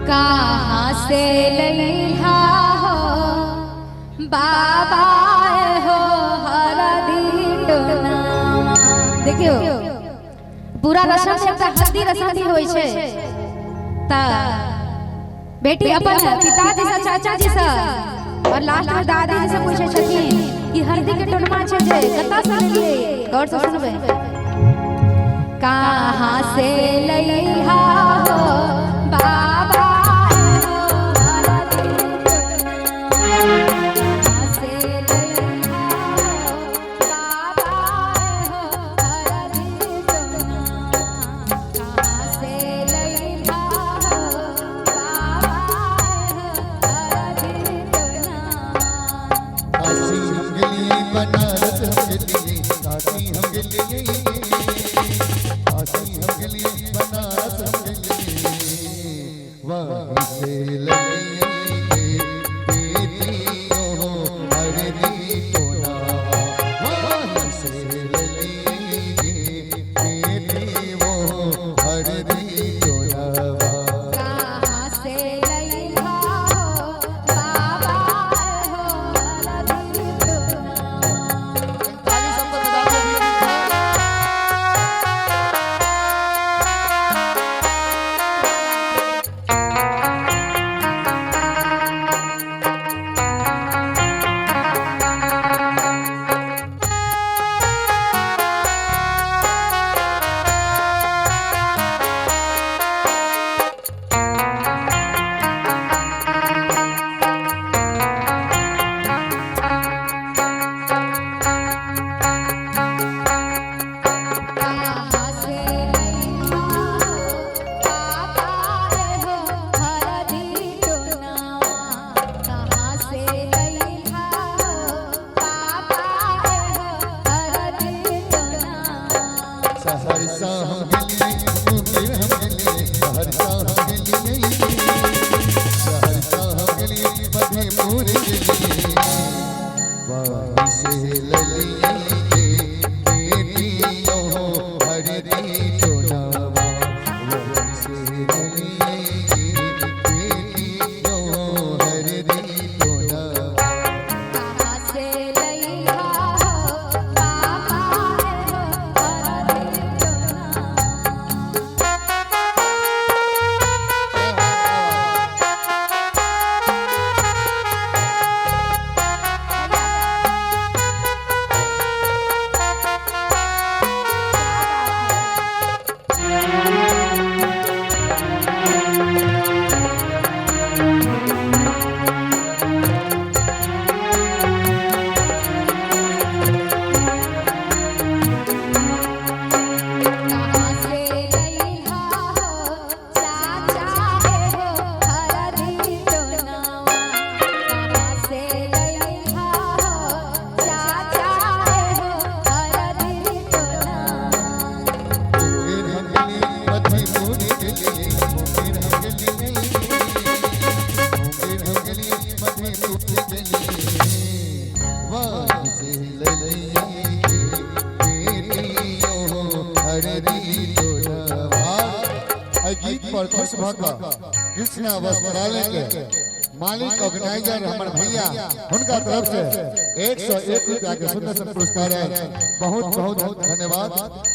कहाँ से लइहा हो बाबा हो हरदी टोनावा। देखियो पूरा रसम से एकटा हल्दी रसम भी होय छै त बेटी अपन पिताजी से चाचा जी से और लास्ट में दादी जी से पूछे छथिन कि हल्दी के टोनमा छै जे कता से लेलिए। गौर से सुनबे। कहाँ से लइहा हो बाबा कृष्णा वस्त्रालय के मालिक ऑर्गेनाइजर हमारे भैया उनका तरफ से 101 रुपया के सुंदर सा पुरस्कार है। बहुत बहुत धन्यवाद।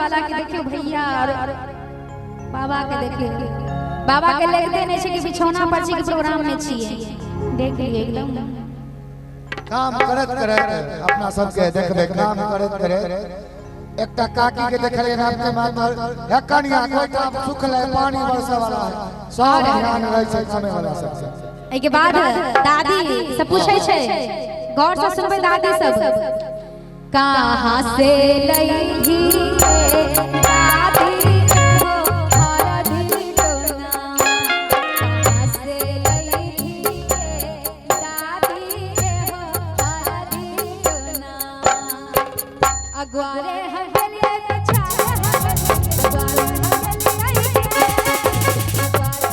वाला के देखियो भैया और बाबा के देखियो बाबा के लगते नहीं छै कि बिछौना पर छी के प्रोग्राम में छिए देखिए एकदम काम करत करत अपना सबके देखबे काम करत करत एकटा काकी के देखले ना आपके मातर या कनिया कोई काम सुखले पानी बरसे वाला है सब ध्यान रहे छै समय वाला सब ए के बाद दादी सब पूछै छै गौर से सुनबे दादी सब कहां से लईही दादी हो हरदी टोना कहां से लईही दादी हो हरदी टोना अगवारे हगलिए बिछाए अगवारे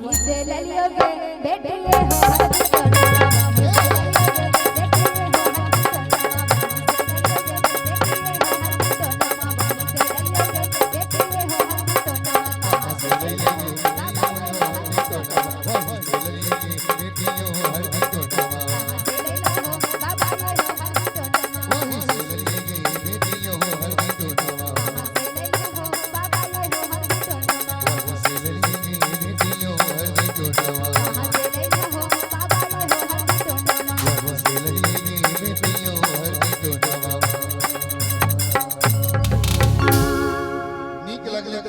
हगलिए बेटी